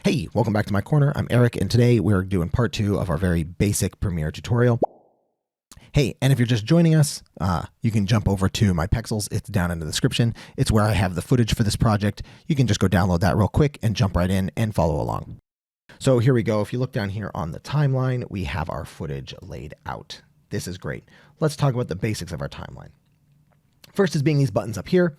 Hey, welcome back to my corner. I'm Eric, and today we're doing part 2 of our very basic Premiere tutorial. Hey, and if you're just joining us, you can jump over to my Pexels. It's down in the description. It's where I have the footage for this project. You can just go download that real quick and jump right in and follow along. So here we go. If you look down here on the timeline, we have our footage laid out. This is great. Let's talk about the basics of our timeline. First is being these buttons up here.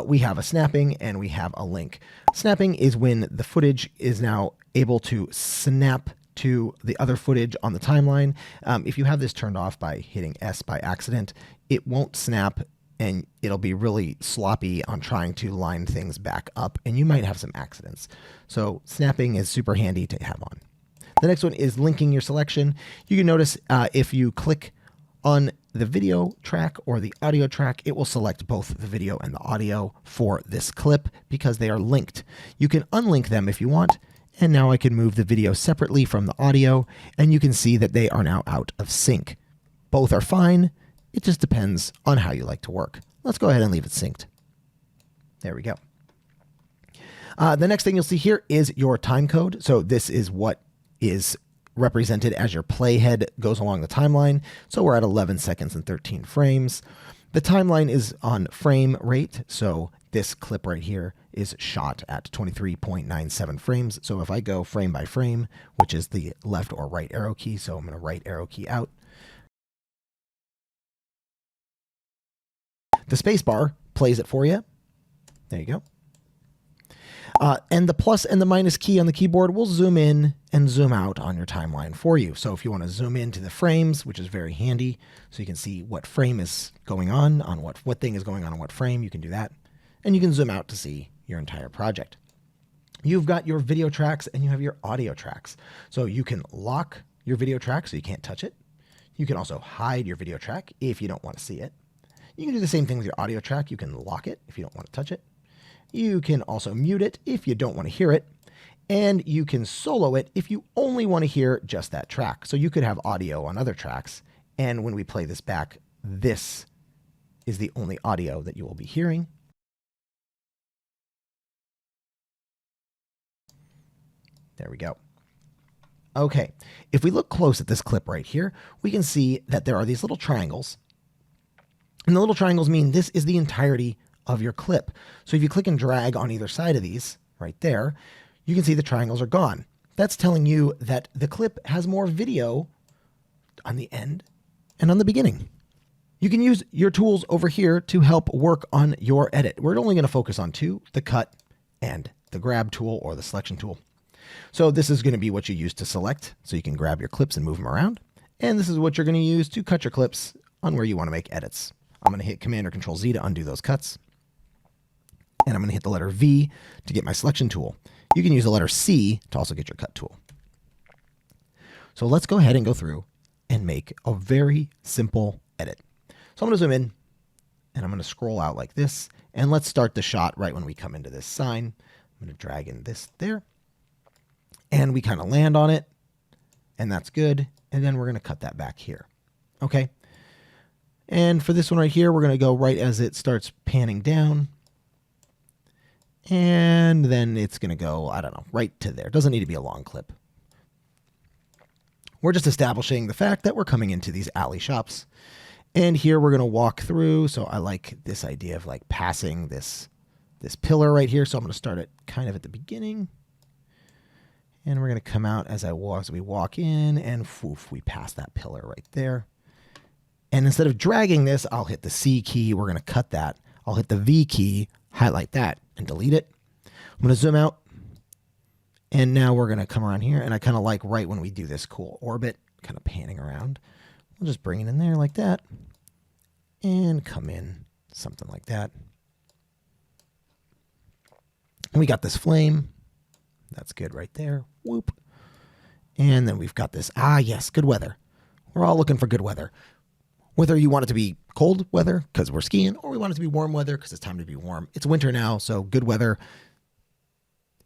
We have a snapping and we have a link. Snapping is when the footage is now able to snap to the other footage on the timeline. If you have this turned off by hitting S by accident, it won't snap and it'll be really sloppy on trying to line things back up, and you might have some accidents. So snapping is super handy to have on. The next one is linking your selection. You can notice if you click on the video track or the audio track, it will select both the video and the audio for this clip because they are linked. You can unlink them if you want, and now I can move the video separately from the audio, and you can see that they are now out of sync. Both are fine. It just depends on how you like to work. Let's go ahead and leave it synced. There we go. The next thing you'll see here is your time code. So this is what is represented as your playhead goes along the timeline. So we're at 11 seconds and 13 frames. The timeline is on frame rate. So this clip right here is shot at 23.97 frames. So if I go frame by frame, which is the left or right arrow key, so I'm going to right arrow key out. The space bar plays it for you. There you go. And the plus and the minus key on the keyboard will zoom in and zoom out on your timeline for you. So if you want to zoom into the frames, which is very handy, so you can see what frame is going on what thing is going on what frame, you can do that. And you can zoom out to see your entire project. You've got your video tracks and you have your audio tracks. So you can lock your video track so you can't touch it. You can also hide your video track if you don't want to see it. You can do the same thing with your audio track. You can lock it if you don't want to touch it. You can also mute it if you don't want to hear it. And you can solo it if you only want to hear just that track. So you could have audio on other tracks. And when we play this back, this is the only audio that you will be hearing. There we go. Okay, if we look close at this clip right here, we can see that there are these little triangles. And the little triangles mean this is the entirety of your clip. So if you click and drag on either side of these right there, you can see the triangles are gone. That's telling you that the clip has more video on the end and on the beginning. You can use your tools over here to help work on your edit. We're only going to focus on two, the cut and the grab tool or the selection tool. So this is going to be what you use to select, so you can grab your clips and move them around. And this is what you're going to use to cut your clips on where you want to make edits. I'm going to hit Command or Control Z to undo those cuts. And I'm going to hit the letter V to get my selection tool. You can use the letter C to also get your cut tool. So let's go ahead and go through and make a very simple edit. So I'm going to zoom in and I'm going to scroll out like this. And let's start the shot right when we come into this sign. I'm going to drag in this there. And we kind of land on it. And that's good. And then we're going to cut that back here. Okay. And for this one right here, we're going to go right as it starts panning down. And then it's going to go, I don't know, right to there. It doesn't need to be a long clip. We're just establishing the fact that we're coming into these alley shops. And here we're going to walk through. So I like this idea of like passing this pillar right here. So I'm going to start it kind of at the beginning. And we're going to come out as we walk in, and woof, we pass that pillar right there. And instead of dragging this, I'll hit the C key. We're going to cut that. I'll hit the V key, highlight that, and delete it. I'm going to zoom out. And now we're going to come around here. And I kind of like right when we do this cool orbit, kind of panning around. We'll just bring it in there like that. And come in something like that. And we got this flame. That's good right there. Whoop. And then we've got this. Ah, yes, good weather. We're all looking for good weather. Whether you want it to be cold weather because we're skiing, or we want it to be warm weather because it's time to be warm. It's winter now, so good weather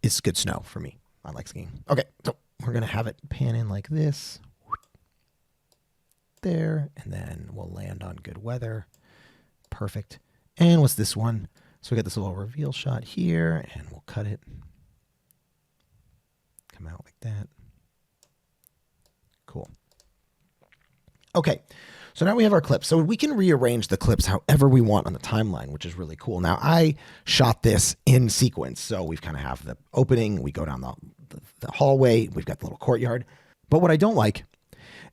is good snow for me. I like skiing. Okay, so we're going to have it pan in like this. There, and then we'll land on good weather. Perfect. And what's this one? So we got this little reveal shot here, and we'll cut it. that. Cool. Okay, so now we have our clips. So we can rearrange the clips however we want on the timeline, which is really cool. Now I shot this in sequence. So we've kind of have the opening, we go down the hallway, we've got the little courtyard. But what I don't like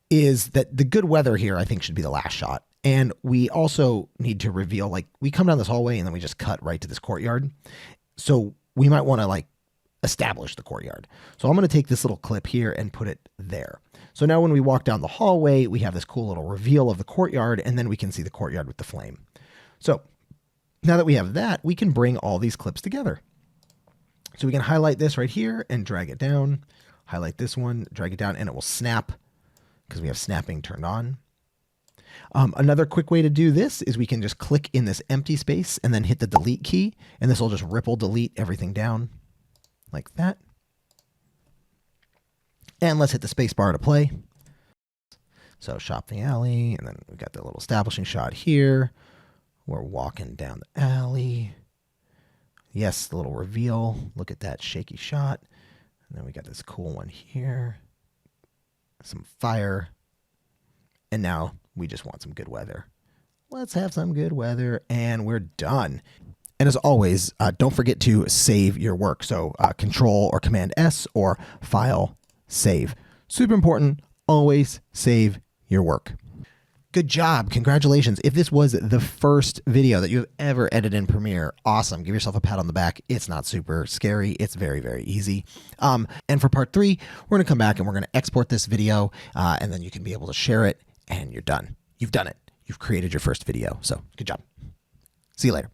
is that the good weather here, I think, should be the last shot. And we also need to reveal, like, we come down this hallway and then we just cut right to this courtyard. So we might want to like establish the courtyard. So I'm going to take this little clip here and put it there. So now when we walk down the hallway, we have this cool little reveal of the courtyard, and then we can see the courtyard with the flame. So now that we have that, we can bring all these clips together. So we can highlight this right here and drag it down, highlight this one, drag it down, and it will snap because we have snapping turned on. Another quick way to do this is we can just click in this empty space and then hit the delete key, and this will just ripple delete everything down like that. And let's hit the space bar to play. So shop the alley, and then we got the little establishing shot here. We're walking down the alley. Yes, the little reveal. Look at that shaky shot. And then we got this cool one here. Some fire. And now we just want some good weather. Let's have some good weather, and we're done. And as always, don't forget to save your work. So Control or Command S or File, Save. Super important. Always save your work. Good job. Congratulations. If this was the first video that you have ever edited in Premiere, awesome. Give yourself a pat on the back. It's not super scary. It's very, very easy. And for part 3, we're going to come back and we're going to export this video, and then you can be able to share it, and you're done. You've done it. You've created your first video. So good job. See you later.